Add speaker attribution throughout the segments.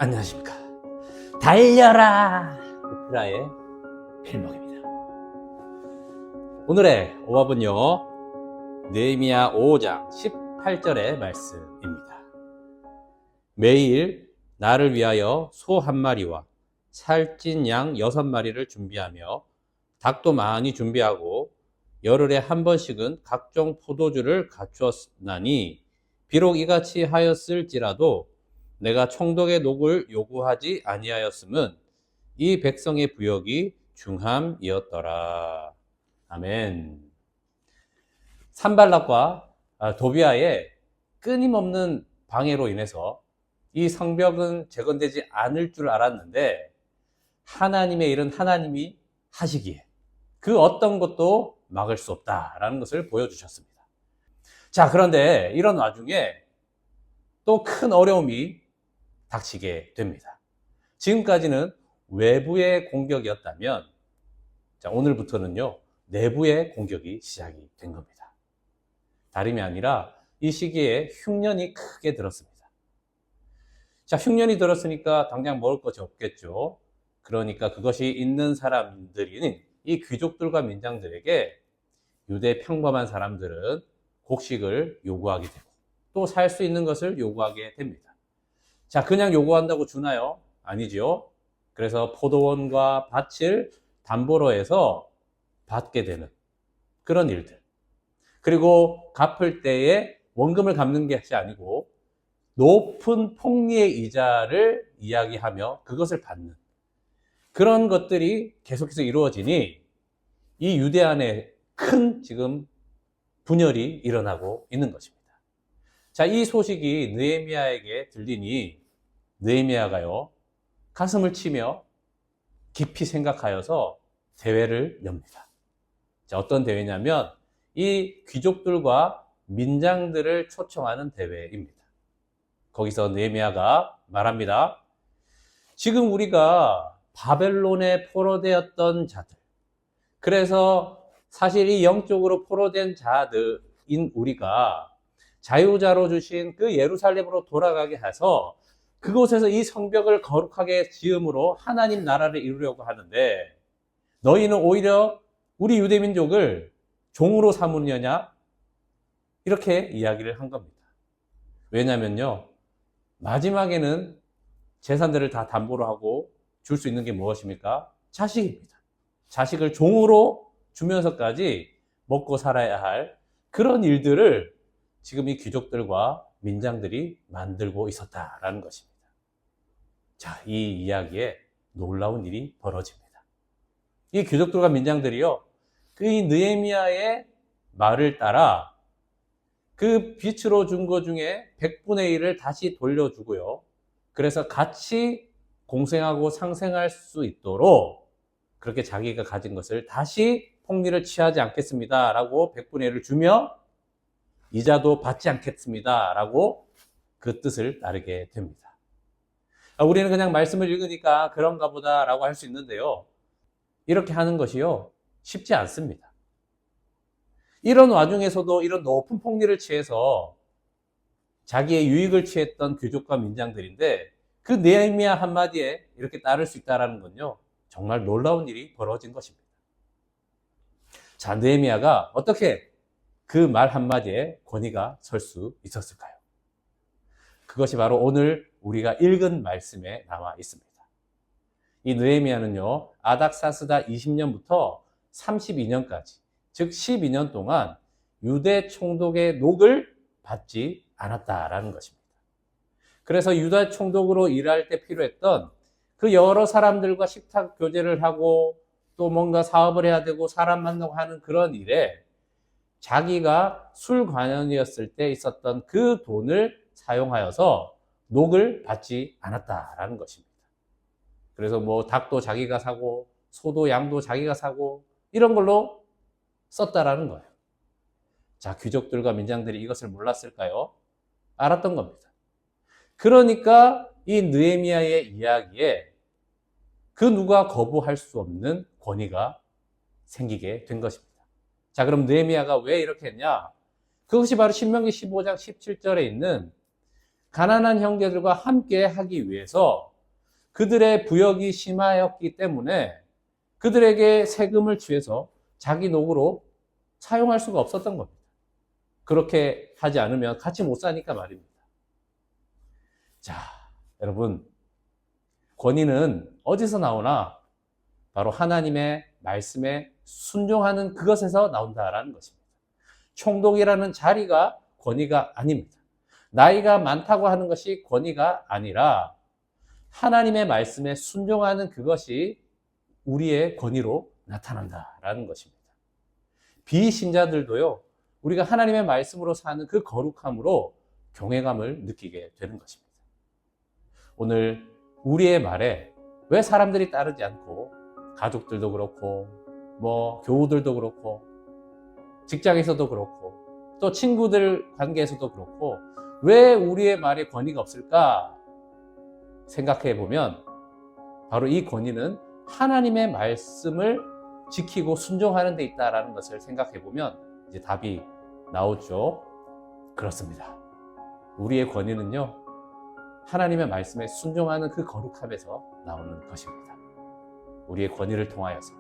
Speaker 1: 안녕하십니까. 달려라! 오프라의 필목입니다. 오늘의 오합은요, 느헤미야 5장 18절의 말씀입니다. 매일 나를 위하여 소 한 마리와 살찐 양 6마리를 준비하며 닭도 많이 준비하고 열흘에 한 번씩은 각종 포도주를 갖추었나니 비록 이같이 하였을지라도 내가 총독의 녹을 요구하지 아니하였음은 이 백성의 부역이 중함이었더라. 아멘. 산발락과 도비아의 끊임없는 방해로 인해서 이 성벽은 재건되지 않을 줄 알았는데 하나님의 일은 하나님이 하시기에 그 어떤 것도 막을 수 없다라는 것을 보여주셨습니다. 자, 그런데 이런 와중에 또 큰 어려움이 닥치게 됩니다. 지금까지는 외부의 공격이었다면, 자, 오늘부터는요, 내부의 공격이 시작이 된 겁니다. 다름이 아니라 이 시기에 흉년이 크게 들었습니다. 자, 흉년이 들었으니까 당장 먹을 것이 없겠죠. 그러니까 그것이 있는 사람들인 이 귀족들과 민장들에게 유대 평범한 사람들은 곡식을 요구하게 되고 또 살 수 있는 것을 요구하게 됩니다. 자, 그냥 요구한다고 주나요? 아니죠. 그래서 포도원과 밭을 담보로 해서 받게 되는 그런 일들. 그리고 갚을 때에 원금을 갚는 것이 아니고 높은 폭리의 이자를 이야기하며 그것을 받는 그런 것들이 계속해서 이루어지니 이 유대 안에 큰 지금 분열이 일어나고 있는 것입니다. 자, 이 소식이 느헤미야에게 들리니 느헤미야가요, 가슴을 치며 깊이 생각하여서 대회를 엽니다. 자, 어떤 대회냐면 이 귀족들과 민장들을 초청하는 대회입니다. 거기서 느헤미야가 말합니다. 지금 우리가 바벨론에 포로되었던 자들, 그래서 사실 이 영적으로 포로된 자들인 우리가 자유자로 주신 그 예루살렘으로 돌아가게 해서 그곳에서 이 성벽을 거룩하게 지음으로 하나님 나라를 이루려고 하는데 너희는 오히려 우리 유대민족을 종으로 삼으려냐? 이렇게 이야기를 한 겁니다. 왜냐면요, 마지막에는 재산들을 다 담보로 하고 줄 수 있는 게 무엇입니까? 자식입니다. 자식을 종으로 주면서까지 먹고 살아야 할 그런 일들을 지금 이 귀족들과 민장들이 만들고 있었다라는 것입니다. 자, 이 이야기에 놀라운 일이 벌어집니다. 이 귀족들과 민장들이요, 그 느헤미야의 말을 따라 그 빚으로 준 것 중에 100분의 1을 다시 돌려주고요. 그래서 같이 공생하고 상생할 수 있도록 그렇게 자기가 가진 것을 다시 폭리를 취하지 않겠습니다 라고 100분의 1을 주며 이자도 받지 않겠습니다 라고 그 뜻을 따르게 됩니다. 우리는 그냥 말씀을 읽으니까 그런가 보다 라고 할 수 있는데요, 이렇게 하는 것이요, 쉽지 않습니다. 이런 와중에서도 이런 높은 폭리를 취해서 자기의 유익을 취했던 귀족과 민장들인데 그 느헤미야 한마디에 이렇게 따를 수 있다는 건요, 정말 놀라운 일이 벌어진 것입니다. 자, 느헤미야가 어떻게 그 말 한마디에 권위가 설 수 있었을까요? 그것이 바로 오늘 우리가 읽은 말씀에 나와 있습니다. 이 느헤미야는요, 아닥사스다 20년부터 32년까지, 즉 12년 동안 유대 총독의 녹을 받지 않았다라는 것입니다. 그래서 유다 총독으로 일할 때 필요했던 그 여러 사람들과 식탁 교제를 하고 또 뭔가 사업을 해야 되고 사람 만나고 하는 그런 일에 자기가 술관원이었을 때 있었던 그 돈을 사용하여서 녹을 받지 않았다라는 것입니다. 그래서 뭐 닭도 자기가 사고 소도 양도 자기가 사고 이런 걸로 썼다라는 거예요. 자, 귀족들과 민장들이 이것을 몰랐을까요? 알았던 겁니다. 그러니까 이 느헤미야의 이야기에 그 누가 거부할 수 없는 권위가 생기게 된 것입니다. 자, 그럼 느헤미야가 왜 이렇게 했냐? 그것이 바로 신명기 15장 17절에 있는 가난한 형제들과 함께 하기 위해서 그들의 부역이 심하였기 때문에 그들에게 세금을 취해서 자기 노구로 사용할 수가 없었던 겁니다. 그렇게 하지 않으면 같이 못 사니까 말입니다. 자, 여러분, 권위는 어디서 나오나? 바로 하나님의 말씀에 순종하는 그것에서 나온다라는 것입니다. 총독이라는 자리가 권위가 아닙니다. 나이가 많다고 하는 것이 권위가 아니라 하나님의 말씀에 순종하는 그것이 우리의 권위로 나타난다라는 것입니다. 비신자들도요, 우리가 하나님의 말씀으로 사는 그 거룩함으로 경외감을 느끼게 되는 것입니다. 오늘 우리의 말에 왜 사람들이 따르지 않고, 가족들도 그렇고, 교우들도 그렇고, 직장에서도 그렇고, 또 친구들 관계에서도 그렇고, 왜 우리의 말에 권위가 없을까 생각해 보면 바로 이 권위는 하나님의 말씀을 지키고 순종하는 데 있다라는 것을 생각해 보면 이제 답이 나오죠. 그렇습니다. 우리의 권위는요, 하나님의 말씀에 순종하는 그 거룩함에서 나오는 것입니다. 우리의 권위를 통하여서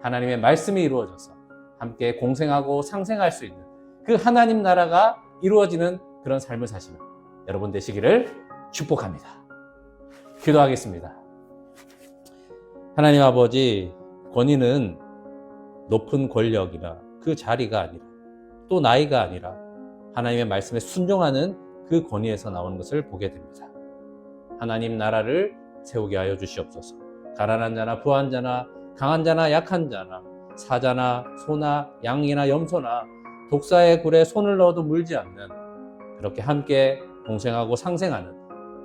Speaker 1: 하나님의 말씀이 이루어져서 함께 공생하고 상생할 수 있는 그 하나님 나라가 이루어지는 그런 삶을 사시는 여러분 되시기를 축복합니다. 기도하겠습니다. 하나님 아버지, 권위는 높은 권력이나 그 자리가 아니라 또 나이가 아니라 하나님의 말씀에 순종하는 그 권위에서 나오는 것을 보게 됩니다. 하나님 나라를 세우게 하여 주시옵소서. 가난한 자나 부한 자나 강한 자나 약한 자나 사자나 소나 양이나 염소나 독사의 굴에 손을 넣어도 물지 않는 그렇게 함께 공생하고 상생하는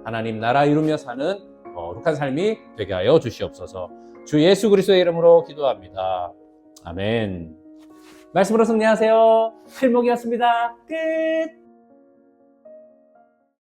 Speaker 1: 하나님 나라 이루며 사는 거룩한 삶이 되게 하여 주시옵소서. 주 예수 그리스도의 이름으로 기도합니다. 아멘. 말씀으로 승리하세요. 필목이었습니다. 끝.